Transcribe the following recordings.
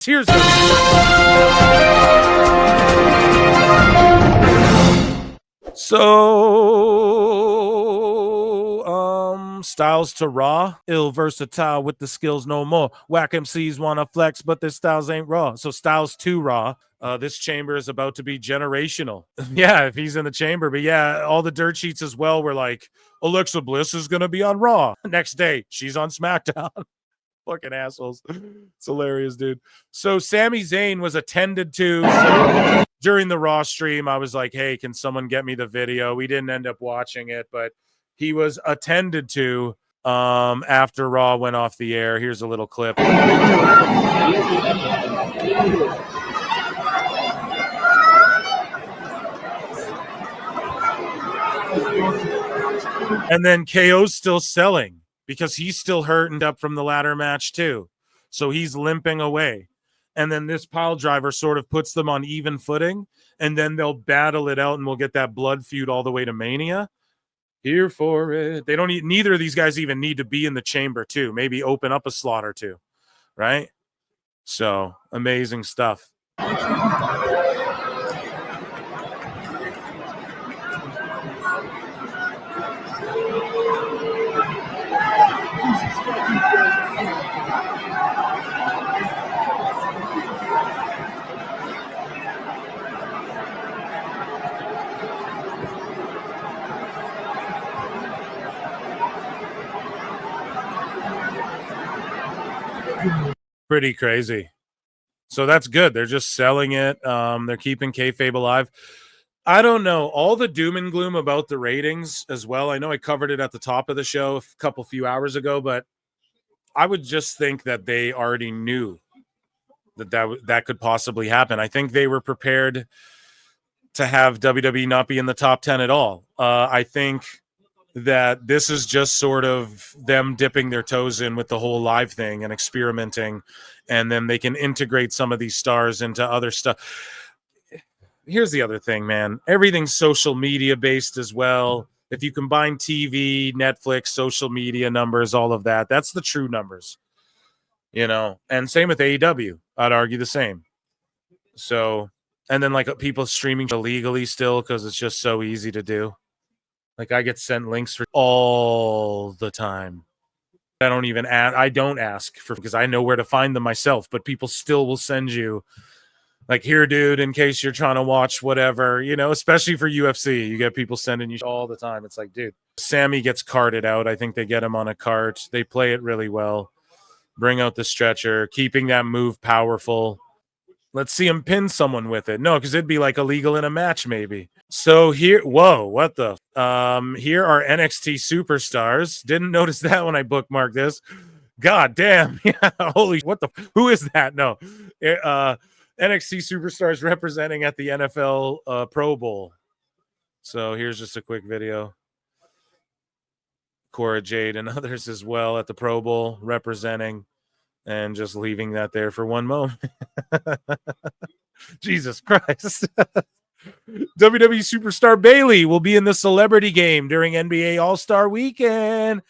Here's Styles to Raw, ill versatile with the skills no more. Whack MCs wanna flex, but their styles ain't raw. So Styles to Raw. This chamber is about to be generational. Yeah, if he's in the chamber. But yeah, all the dirt sheets as well were like, Alexa Bliss is gonna be on Raw. Next day, she's on SmackDown. Fucking assholes. It's hilarious, dude. So Sami Zayn was attended to. So during the Raw stream, I was like, hey, can someone get me the video? We didn't end up watching it, but he was attended to after Raw went off the air. Here's a little clip. And then KO's still selling because he's still hurting up from the ladder match too. So he's limping away. And then this pile driver sort of puts them on even footing, and then they'll battle it out and we'll get that blood feud all the way to Mania. Here for it. They don't need, neither of these guys even need to be in the chamber too. Maybe open up a slot or two, right? So amazing stuff. Pretty crazy. So that's good. They're just selling it. They're keeping kayfabe alive. I don't know. All the doom and gloom about the ratings as well. I know I covered it at the top of the show a few hours ago, but I would just think that they already knew that could possibly happen. I think they were prepared to have WWE not be in the top 10 at all. I think that this is just sort of them dipping their toes in with the whole live thing and experimenting, and then they can integrate some of these stars into other stuff. Here's the other thing, man. Everything's social media based as well. If you combine TV, Netflix, social media numbers, all of that, that's the true numbers, you know. And same with AEW. I'd argue the same. So, and then like people streaming illegally still because it's just so easy to do. Like I get sent links for all the time. I don't ask for because I know where to find them myself, but people still will send you like, here, dude, in case you're trying to watch whatever, you know, especially for UFC, you get people sending you all the time. It's like, dude, Sammy gets carted out. I think they get him on a cart. They play it really well. Bring out the stretcher, keeping that move powerful. Let's see him pin someone with it. No, because it'd be like illegal in a match, maybe. So here, whoa, what the? Here are NXT superstars. Didn't notice that when I bookmarked this. God damn. Yeah, holy, what the? Who is that? No. NXT superstars representing at the NFL Pro Bowl. So here's just a quick video. Cora Jade and others as well at the Pro Bowl representing. And just leaving that there for one moment. Jesus Christ. WWE superstar Bayley will be in the celebrity game during NBA All-Star Weekend.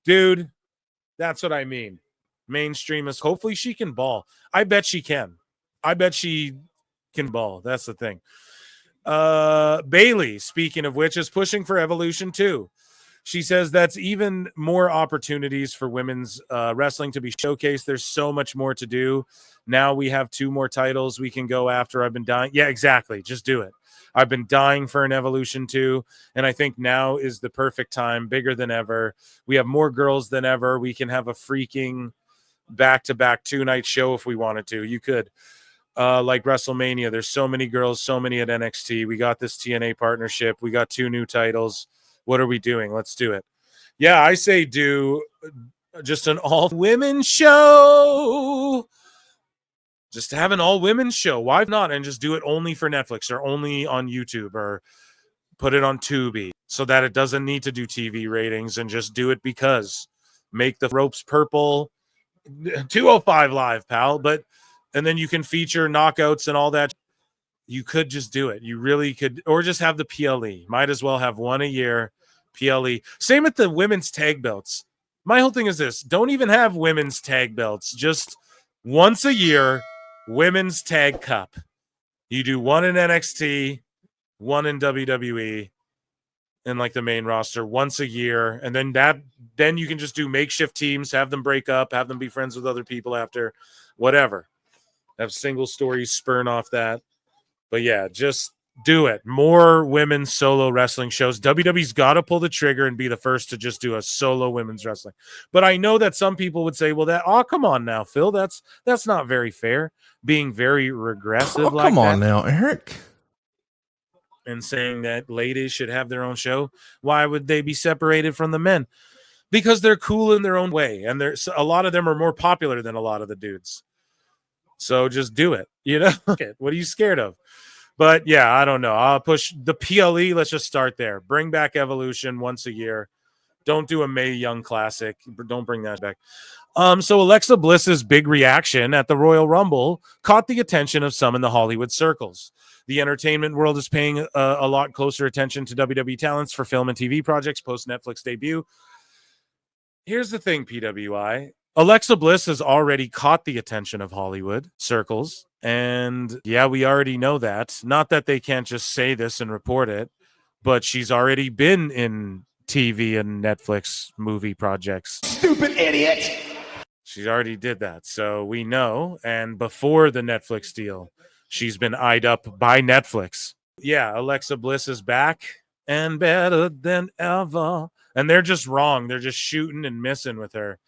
Dude, that's what I mean. Mainstream is hopefully she can ball. I bet she can. I bet she can ball. That's the thing. Bayley, speaking of which, is pushing for Evolution 2. She says that's even more opportunities for women's wrestling to be showcased. There's so much more to do. Now we have 2 more titles we can go after. I've been dying. Yeah, exactly. Just do it. I've been dying for an Evolution 2, and I think now is the perfect time, bigger than ever. We have more girls than ever. We can have a freaking back-to-back 2-night show if we wanted to. You could. Like WrestleMania, there's so many girls, so many at NXT. We got this TNA partnership. We got 2 new titles. What are we doing? Let's do it. Yeah, I say do just an all-women show. Just have an all-women show. Why not? And just do it only for Netflix or only on YouTube or put it on Tubi so that it doesn't need to do TV ratings and just do it because. Make the ropes purple. 205 live, pal. And then you can feature knockouts and all that. You could just do it. You really could. Or just have the PLE. Might as well have one a year. PLE. Same with the women's tag belts. My whole thing is this. Don't even have women's tag belts. Just once a year, Women's Tag Cup. You do one in NXT, one in WWE, in like the main roster once a year, and then you can just do makeshift teams, have them break up, have them be friends with other people after, whatever. Have single stories spurn off that. But yeah, just do it. More women's solo wrestling shows. WWE's got to pull the trigger and be the first to just do a solo women's wrestling. But I know that some people would say, well, come on now, Phil. That's not very fair. Being very regressive like that. Come on now, Eric. And saying that ladies should have their own show. Why would they be separated from the men? Because they're cool in their own way. And there's a lot of them are more popular than a lot of the dudes. So just do it. What are you scared of? But yeah, I don't know. I'll push the PLE. Let's just start there. Bring back Evolution once a year. Don't do a Mae Young Classic. Don't bring that back. So Alexa Bliss's big reaction at the Royal Rumble caught the attention of some in the Hollywood circles. The entertainment world is paying a lot closer attention to WWE talents for film and TV projects post-Netflix debut. Here's the thing, PWI. Alexa Bliss has already caught the attention of Hollywood circles. And yeah, we already know that. Not that they can't just say this and report it, but she's already been in TV and Netflix movie projects. Stupid idiot. She already did that. So we know. And before the Netflix deal, she's been eyed up by Netflix. Yeah, Alexa Bliss is back and better than ever. And they're just wrong. They're just shooting and missing with her.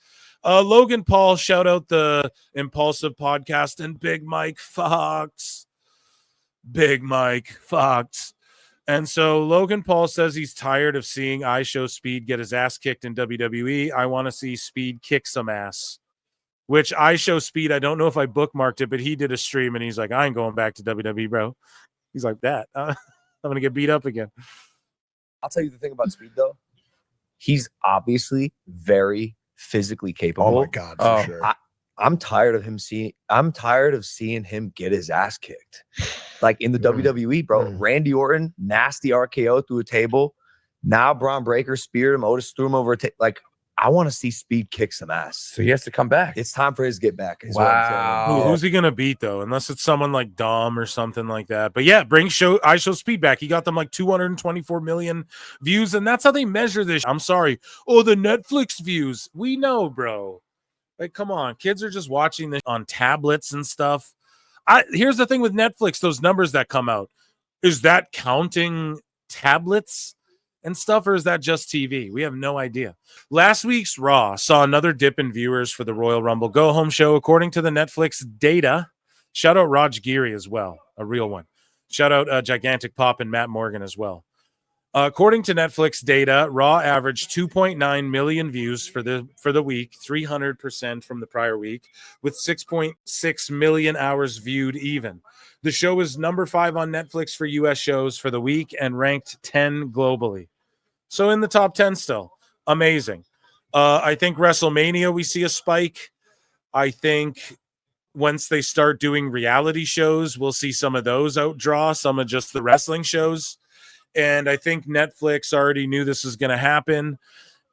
Logan Paul, shout out the Impulsive Podcast and Big Mike Fox. Big Mike Fox. And so Logan Paul says he's tired of seeing iShow Speed get his ass kicked in WWE. I want to see Speed kick some ass. Which iShow Speed, I don't know if I bookmarked it, but he did a stream and he's like, I ain't going back to WWE, bro. He's like, that. I'm going to get beat up again. I'll tell you the thing about Speed, though. He's obviously very physically capable. Oh my God, for sure. I'm tired of seeing him get his ass kicked. Like in the WWE, bro. Randy Orton, nasty RKO through a table. Now Braun Breaker speared him. Otis threw him over a table. Like, I want to see Speed kick some ass. So he has to come back. It's time for his get back. Wow. Who's he going to beat, though? Unless it's someone like Dom or something like that. But yeah, bring iShow Speed back. He got them like 224 million views, and that's how they measure this. I'm sorry. Oh, the Netflix views. We know, bro. Like, come on. Kids are just watching this on tablets and stuff. Here's the thing with Netflix, those numbers that come out. Is that counting tablets and stuff, or is that just TV? We have no idea. Last week's Raw saw another dip in viewers for the Royal Rumble go-home show, according to the Netflix data. Shout out Raj Giri as well, a real one. Shout out Gigantic Pop and Matt Morgan as well. According to Netflix data, Raw averaged 2.9 million views for the week, 300% from the prior week, with 6.6 million hours viewed even. The show is number 5 on Netflix for U.S. shows for the week and ranked 10 globally. So in the top 10 still. Amazing. I think WrestleMania, we see a spike. I think once they start doing reality shows, we'll see some of those outdraw some of just the wrestling shows. And I think Netflix already knew this was going to happen.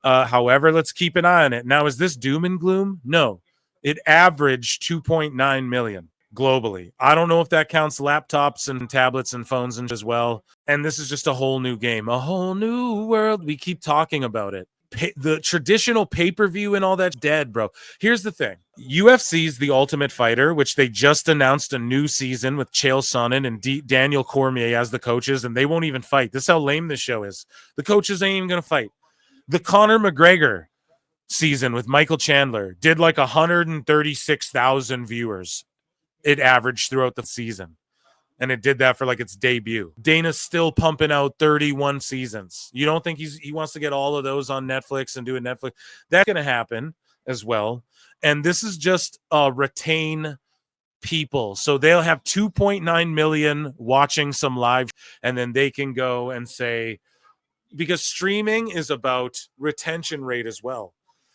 However, let's keep an eye on it. Now, is this doom and gloom? No. It averaged 2.9 million globally. I don't know if that counts laptops and tablets and phones and as well. And this is just a whole new game, a whole new world. We keep talking about it. The traditional pay-per-view and all that's dead, bro. Here's the thing. UFC's The Ultimate Fighter, which they just announced a new season with Chael Sonnen and Daniel Cormier as the coaches, and they won't even fight. This is how lame this show is. The coaches ain't even going to fight. The Conor McGregor season with Michael Chandler did like 136,000 viewers. It averaged throughout the season. And it did that for like its debut. Dana's still pumping out 31 seasons. You don't think he wants to get all of those on Netflix and do a Netflix? That's going to happen as well. And this is just retain people. So they'll have 2.9 million watching some live, and then they can go and say, because streaming is about retention rate as well.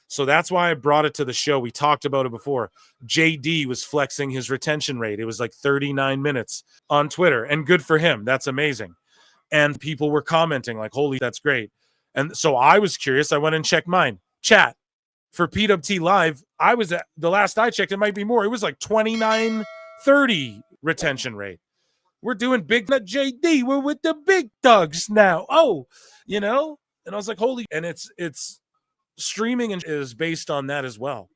So that's why I brought it to the show. We talked about it before. JD was flexing his retention rate. It was like 39 minutes on Twitter, and good for him. That's amazing. And people were commenting like, holy, that's great. And so I was curious. I went and checked mine. Chat for PWT Live. I was at the last I checked, it might be more. It was like 29, 30 retention rate. We're doing big JD. We're with the big dogs now. Oh, and I was like, holy, and it's streaming is based on that as well,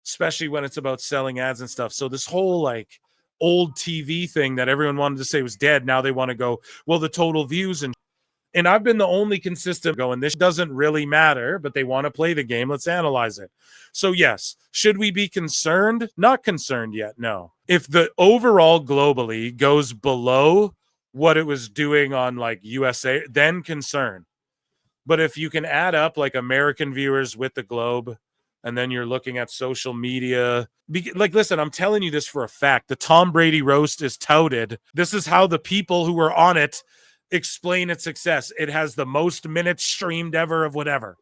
especially when it's about selling ads and stuff. So this whole like old TV thing that everyone wanted to say was dead. Now they want to go, well, the total views and I've been the only consistent going, this doesn't really matter, but they want to play the game. Let's analyze it. So yes, should we be concerned? Not concerned yet, no. If the overall globally goes below what it was doing on like USA, then concern. But if you can add up like American viewers with the globe, and then you're looking at social media, like, listen, I'm telling you this for a fact. The Tom Brady roast is touted. This is how the people who were on it explain its success. It has the most minutes streamed ever of whatever.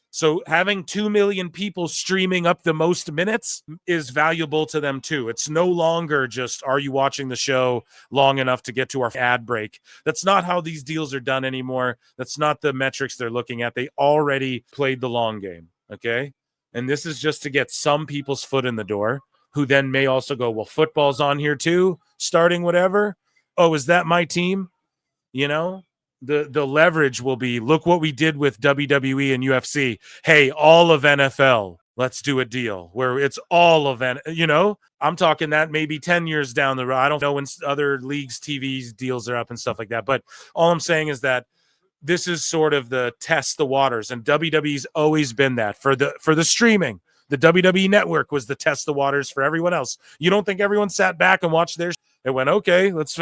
So having 2 million people streaming up the most minutes is valuable to them too. It's no longer just, are you watching the show long enough to get to our ad break? That's not how these deals are done anymore. That's not the metrics they're looking at. They already played the long game, okay? And this is just to get some people's foot in the door, who then may also go, well, football's on here too, starting whatever. Oh, is that my team? The leverage will be, look what we did with WWE and UFC. Hey, all of NFL, let's do a deal where it's all of I'm talking that maybe 10 years down the road. I don't know when other leagues TV deals are up and stuff like that, but all I'm saying is that this is sort of the test the waters, and WWE's always been that for the streaming. The WWE network was the test the waters for everyone else. You don't think everyone sat back and watched theirs? It went, okay, let's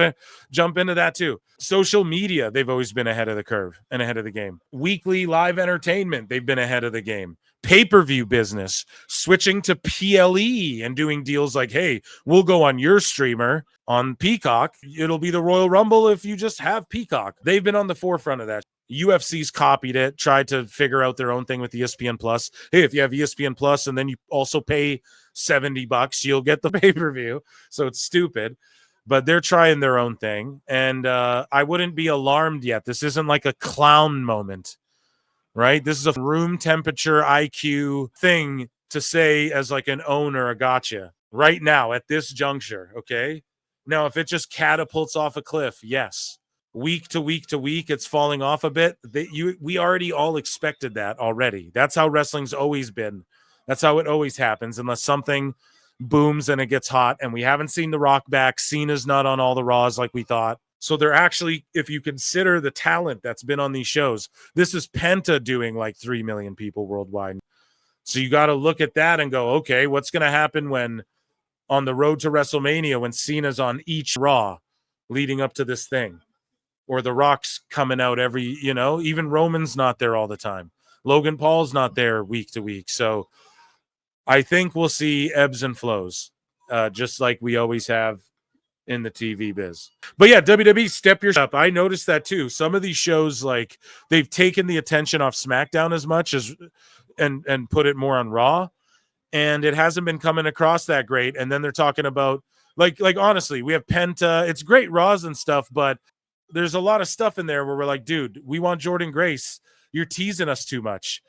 jump into that too. Social media, they've always been ahead of the curve and ahead of the game. Weekly live entertainment, they've been ahead of the game. Pay-per-view business, switching to PLE and doing deals like, hey, we'll go on your streamer on Peacock. It'll be the Royal Rumble if you just have Peacock. They've been on the forefront of that. UFC's copied it, tried to figure out their own thing with ESPN Plus. Hey, if you have ESPN Plus and then you also pay $70, you'll get the pay-per-view. So it's stupid. But they're trying their own thing. And I wouldn't be alarmed yet. This isn't like a clown moment, right? This is a room temperature IQ thing to say as like an owner, a gotcha right now at this juncture. Okay. Now, if it just catapults off a cliff, yes. Week to week to week, it's falling off a bit. We already all expected that already. That's how wrestling's always been. That's how it always happens, unless something booms and it gets hot. And we haven't seen The Rock back. Cena's not on all the Raws like we thought. So they're actually, if you consider the talent that's been on these shows, this is Penta doing like 3 million people worldwide. So you got to look at that and go, okay, what's going to happen when on the road to WrestleMania, when Cena's on each Raw leading up to this thing? Or The Rock's coming out every, even Roman's not there all the time. Logan Paul's not there week to week. So I think we'll see ebbs and flows, just like we always have in the TV biz. But yeah, WWE, step your up. I noticed that too. Some of these shows, like, they've taken the attention off SmackDown as much as and put it more on Raw. And it hasn't been coming across that great. And then they're talking about, like honestly, we have Penta. It's great Raws and stuff, but there's a lot of stuff in there where we're like, dude, we want Jordynne Grace. You're teasing us too much.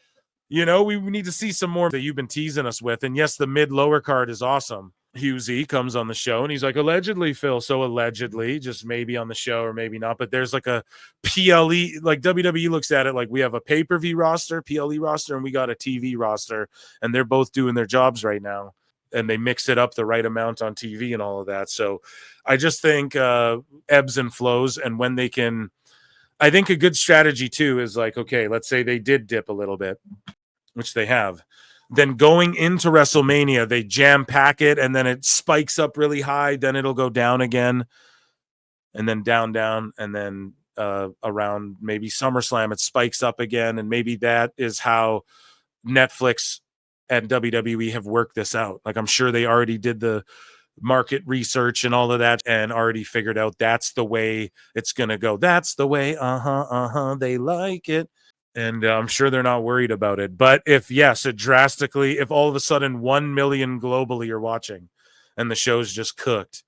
We need to see some more that you've been teasing us with. And yes, the mid-lower card is awesome. Husey comes on the show and he's like, allegedly, Phil. So allegedly, just maybe on the show or maybe not. But there's like a PLE, like WWE looks at it like we have a pay-per-view roster, PLE roster, and we got a TV roster. And they're both doing their jobs right now. And they mix it up the right amount on TV and all of that. So I just think ebbs and flows. And when they can, I think a good strategy too is like, okay, let's say they did dip a little bit, which they have. Then going into WrestleMania, they jam pack it and then it spikes up really high. Then it'll go down again and then down. And then around maybe SummerSlam, it spikes up again. And maybe that is how Netflix and WWE have worked this out. Like, I'm sure they already did the market research and all of that and already figured out that's the way it's going to go. That's the way. They like it. And I'm sure they're not worried about it. But if all of a sudden 1 million globally are watching and the show's just cooked,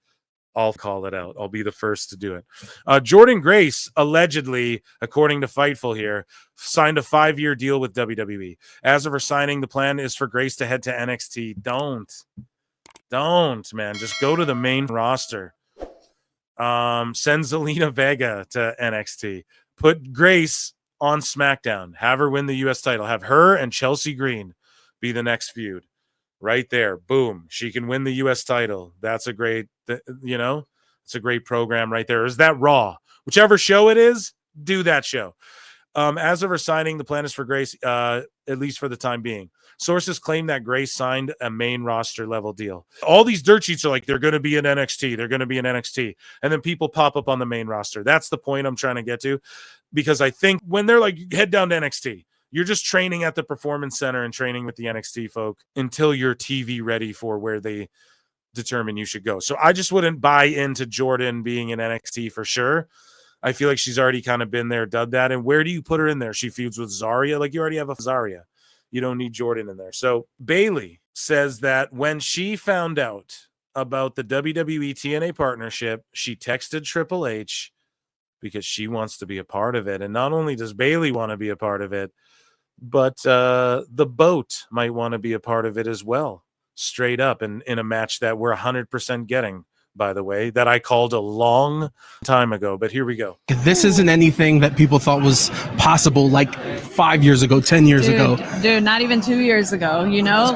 I'll call it out. I'll be the first to do it. Jordynne Grace, allegedly, according to Fightful here, signed a 5-year deal with WWE. As of her signing, the plan is for Grace to head to NXT. Don't. Don't, man. Just go to the main roster. Send Zelina Vega to NXT. Put Grace on SmackDown. Have her win the U.S. title. Have her and Chelsea Green be the next feud. Right there. Boom. She can win the U.S. title. That's a great, it's a great program right there. Is that Raw? Whichever show it is, do that show. As of her signing, the plan is for Grace, at least for the time being. Sources claim that Grace signed a main roster level deal. All these dirt sheets are like, they're going to be in NXT. They're going to be in NXT. And then people pop up on the main roster. That's the point I'm trying to get to. Because I think when they're like, head down to NXT, you're just training at the Performance Center and training with the NXT folk until you're TV ready for where they determine you should go. So I just wouldn't buy into Jordynne being in NXT for sure. I feel like she's already kind of been there, done that. And where do you put her in there? She feuds with Zarya. Like, you already have a Zarya. You don't need Jordynne in there. So Bayley says that when she found out about the WWE TNA partnership, she texted Triple H because she wants to be a part of it. And not only does Bayley want to be a part of it, but the boat might want to be a part of it as well, straight up, and in a match that we're 100% getting, by the way, that I called a long time ago. But here we go. This isn't anything that people thought was possible like 5 years ago, 10 years ago. Dude, not even 2 years ago,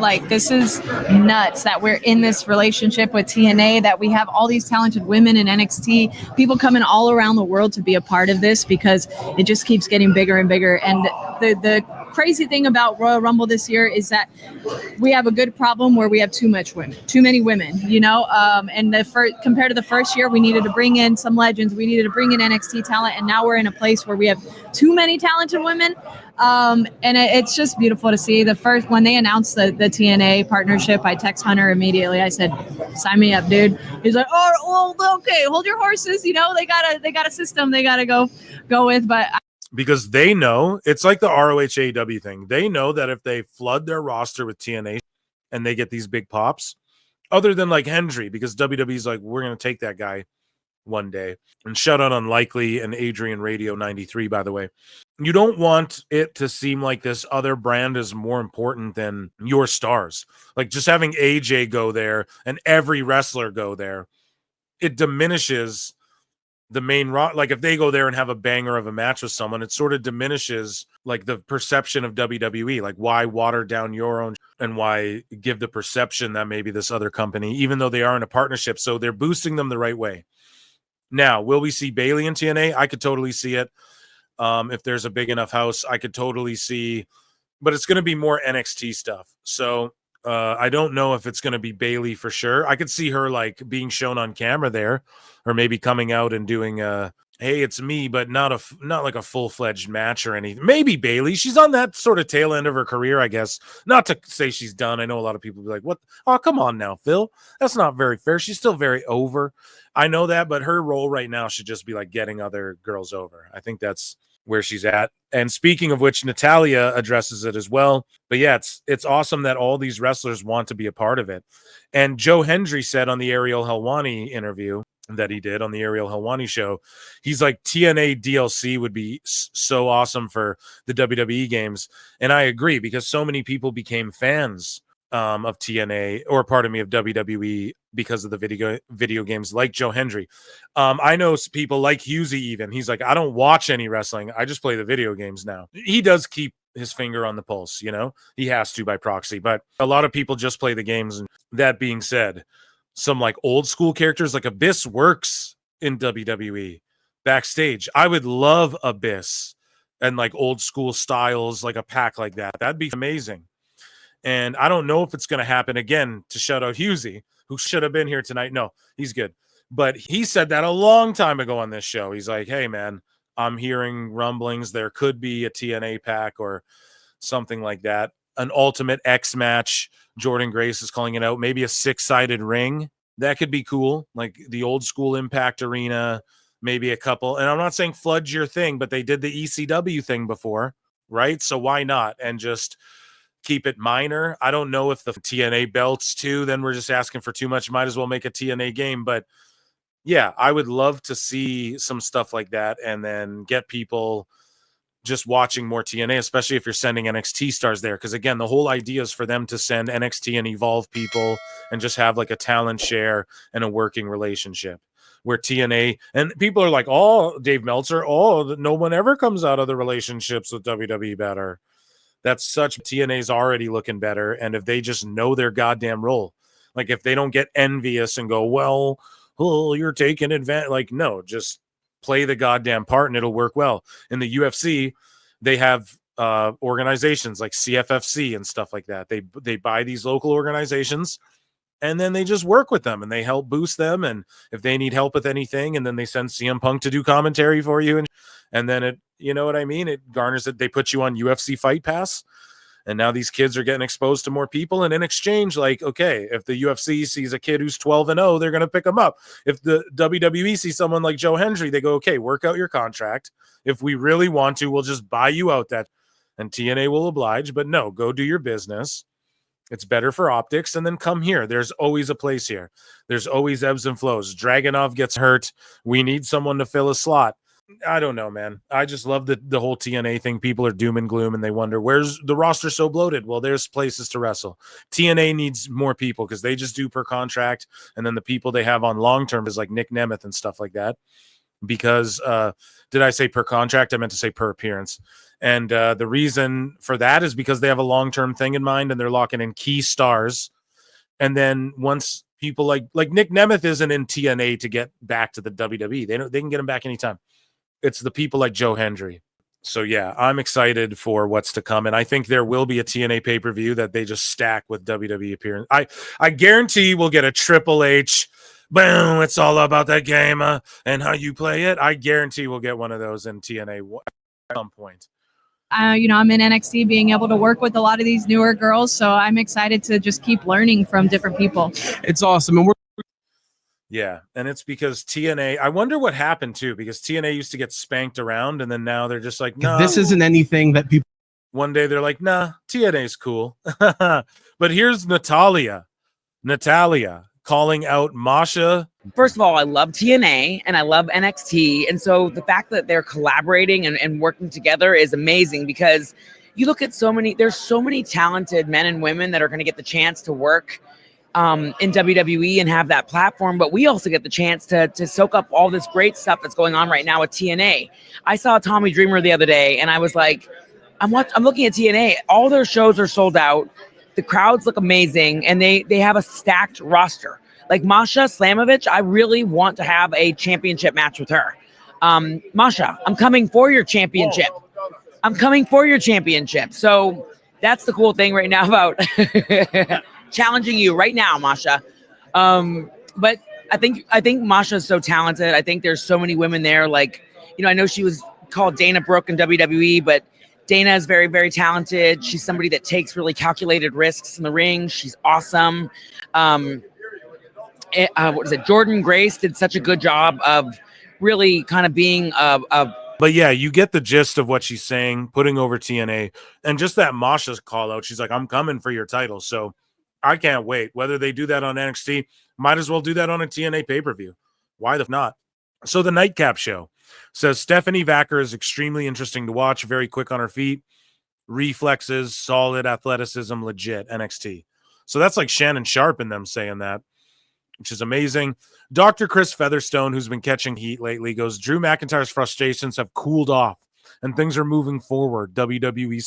like this is nuts that we're in this relationship with TNA, that we have all these talented women in NXT, people coming all around the world to be a part of this because it just keeps getting bigger and bigger. And the crazy thing about Royal Rumble this year is that we have a good problem where we have too many women, and compared to the first year, we needed to bring in some legends, we needed to bring in NXT talent, and now we're in a place where we have too many talented women. And it's just beautiful to see. When they announced the TNA partnership, I text Hunter immediately. I said, sign me up, dude. He's like, oh, well, okay, hold your horses. They got a system they got to go with, but because they know it's like the ROH thing. They know that if they flood their roster with TNA and they get these big pops, other than like Hendry, because WWE's like, we're going to take that guy one day. And shout out Unlikely and Adrian Radio 93, by the way. You don't want it to seem like this other brand is more important than your stars. Like just having AJ go there and every wrestler go there, it diminishes the main like if they go there and have a banger of a match with someone, it sort of diminishes like the perception of WWE. Like, why water down your own and why give the perception that maybe this other company, even though they are in a partnership, so they're boosting them the right way. Now, will we see Bayley in TNA? I could totally see it. If there's a big enough house, I could totally see, but it's going to be more NXT stuff. So I don't know if it's going to be Bayley for sure. I could see her like being shown on camera there, or maybe coming out and doing hey, it's me, but not like a full-fledged match or anything. Maybe Bayley. She's on that sort of tail end of her career, I guess. Not to say she's done. I know a lot of people be like, what? Oh, come on now, Phil. That's not very fair. She's still very over. I know that, but her role right now should just be like getting other girls over. I think that's where she's at. And speaking of which, Natalya addresses it as well. But yeah, it's awesome that all these wrestlers want to be a part of it. And Joe Hendry said on the Ariel Helwani interview that he did on the Ariel Helwani show, he's like, TNA DLC would be so awesome for the WWE games. And I agree, because so many people became fans of TNA, or pardon me, of WWE because of the video games, like Joe Hendry. I know people like Husey even. He's like, I don't watch any wrestling. I just play the video games now. He does keep his finger on the pulse, he has to by proxy, but a lot of people just play the games. And that being said, some like old school characters like Abyss works in WWE backstage. I would love Abyss and like old school styles, like a pack like that. That'd be amazing. And I don't know if it's going to happen again, to shout out Husey, who should have been here tonight. No, he's good. But he said that a long time ago on this show. He's like, hey, man, I'm hearing rumblings. There could be a TNA pack or something like that. An Ultimate X match. Jordynne Grace is calling it out. Maybe a 6-sided ring. That could be cool. Like the old school Impact Arena, maybe a couple. And I'm not saying flood your thing, but they did the ECW thing before, right? So why not? And just keep it minor. I don't know if the TNA belts too, then we're just asking for too much. Might as well make a TNA game. But yeah, I would love to see some stuff like that, and then get people just watching more TNA, especially if you're sending NXT stars there. Because again, the whole idea is for them to send NXT and Evolve people and just have like a talent share and a working relationship. Where TNA and people are like, oh, Dave Meltzer, oh, no one ever comes out of the relationships with WWE better. That's such TNA's already looking better. And if they just know their goddamn role, like if they don't get envious and go, well, oh, you're taking advantage, like, no, just play the goddamn part and it'll work well. In the UFC, they have organizations like CFFC and stuff like that. They buy these local organizations and then they just work with them and they help boost them. And if they need help with anything, and then they send CM Punk to do commentary for you. And then it, you know what I mean? It garners it. They put you on UFC Fight Pass. And now these kids are getting exposed to more people. And in exchange, like, okay, if the UFC sees a kid who's 12-0, they're going to pick him up. If the WWE sees someone like Joe Hendry, they go, okay, work out your contract. If we really want to, we'll just buy you out that. And TNA will oblige. But no, go do your business. It's better for optics, and then come here. There's always a place here. There's always ebbs and flows. Dragunov gets hurt. We need someone to fill a slot. I don't know, man. I just love the whole TNA thing. People are doom and gloom, and they wonder, where's the roster so bloated? Well, there's places to wrestle. TNA needs more people because they just do per contract, and then the people they have on long-term is like Nick Nemeth and stuff like that. Because did I say per contract? I meant to say per appearance. And the reason for that is because they have a long-term thing in mind and they're locking in key stars. And then once people like Nick Nemeth isn't in TNA to get back to the WWE. They can get him back anytime. It's the people like Joe Hendry. So yeah, I'm excited for what's to come. And I think there will be a TNA pay-per-view that they just stack with WWE appearance. I guarantee we'll get a Triple H. Boom, it's all about that game and how you play it. I guarantee we'll get one of those in TNA at some point. I'm in NXT being able to work with a lot of these newer girls. So I'm excited to just keep learning from different people. It's awesome. And yeah. And it's because TNA, I wonder what happened too, because TNA used to get spanked around and then now they're just like, no, this isn't anything that people. One day they're like, nah, TNA's cool. But here's Natalya calling out Masha. First of all, I love TNA and I love NXT. And so the fact that they're collaborating and working together is amazing, because you look at there's so many talented men and women that are going to get the chance to work in WWE and have that platform. But we also get the chance to soak up all this great stuff that's going on right now with TNA. I saw Tommy Dreamer the other day and I was like, I'm looking at TNA. All their shows are sold out. The crowds look amazing, and they have a stacked roster. Like Masha Slamovich, I really want to have a championship match with her. Masha, I'm coming for your championship. So that's the cool thing right now about challenging you right now, Masha. But I think Masha's so talented. I think there's so many women there. Like, I know she was called Dana Brooke in WWE, but Dana is very, very talented. She's somebody that takes really calculated risks in the ring. She's awesome. Jordynne Grace did such a good job of really kind of being But yeah, you get the gist of what she's saying, putting over TNA, and just that Masha's call out. She's like, I'm coming for your title. So I can't wait. Whether they do that on NXT, might as well do that on a TNA pay-per-view. Why the not? So the Nightcap show says Stephanie Vaquer is extremely interesting to watch, very quick on her feet, reflexes, solid athleticism, legit NXT. So that's like Shannon Sharp and them saying that, which is amazing. Dr. Chris Featherstone, who's been catching heat lately, goes, Drew McIntyre's frustrations have cooled off and things are moving forward. WWE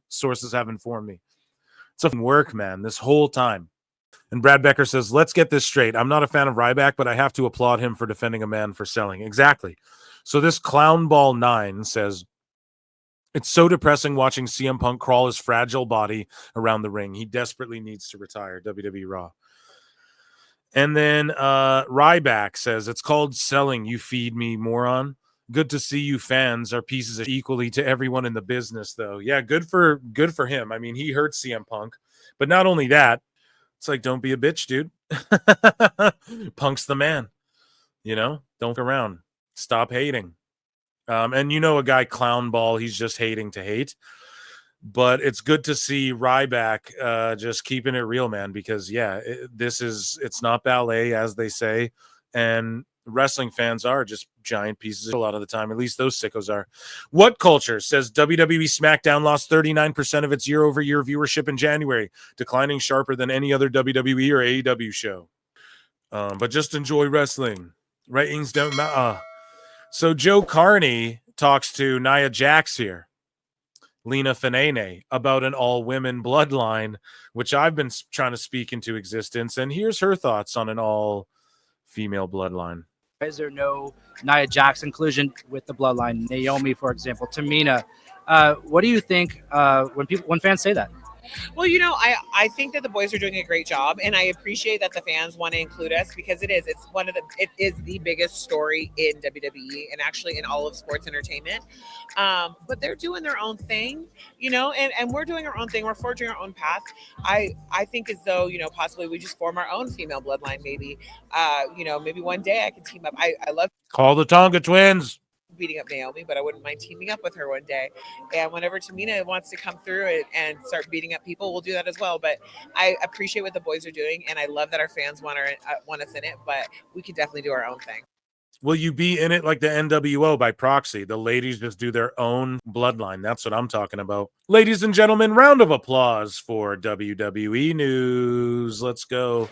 sources have informed me. It's a work, man, this whole time. And Brad Becker says, let's get this straight. I'm not a fan of Ryback, but I have to applaud him for defending a man for selling. Exactly. So this Clownball 9 says, it's so depressing watching CM Punk crawl his fragile body around the ring. He desperately needs to retire. WWE Raw. And then Ryback says, it's called selling, you feed me, moron. Good to see you fans are pieces of equally to everyone in the business, though. Yeah, good for him. I mean, he hurt CM Punk. But not only that, it's like, don't be a bitch, dude. Punk's the man. Don't fuck around. Stop hating. And a guy Clownball, he's just hating to hate. But it's good to see Ryback just keeping it real, man, because, yeah, it's not ballet, as they say. And wrestling fans are just giant pieces a lot of the time. At least those sickos are. What Culture says WWE SmackDown lost 39% of its year-over-year viewership in January, declining sharper than any other WWE or AEW show. But just enjoy wrestling. Ratings don't matter. So Joe Carney talks to Nia Jax here, Lena Fanene, about an all-women bloodline, which I've been trying to speak into existence. And here's her thoughts on an all-female bloodline. Is there no Nia Jax inclusion with the bloodline? Naomi, for example, Tamina. What do you think when fans say that? Well, you know, I think that the boys are doing a great job, and I appreciate that the fans want to include us because it is the biggest story in WWE and actually in all of sports entertainment. But they're doing their own thing, you know, and we're doing our own thing. We're forging our own path. I think as though, you know, possibly we just form our own female bloodline. Maybe, you know, maybe one day I can team up. I love Call the Tonga twins. beating up Naomi, but I wouldn't mind teaming up with her one day. And whenever Tamina wants to come through it and start beating up people, we'll do that as well. But I appreciate what the boys are doing, and I love that our fans want us in it. But we can definitely do our own thing. Will you be in it like the NWO by proxy? The ladies just do their own bloodline. That's what I'm talking about. Ladies and gentlemen, round of applause for WWE News. Let's go.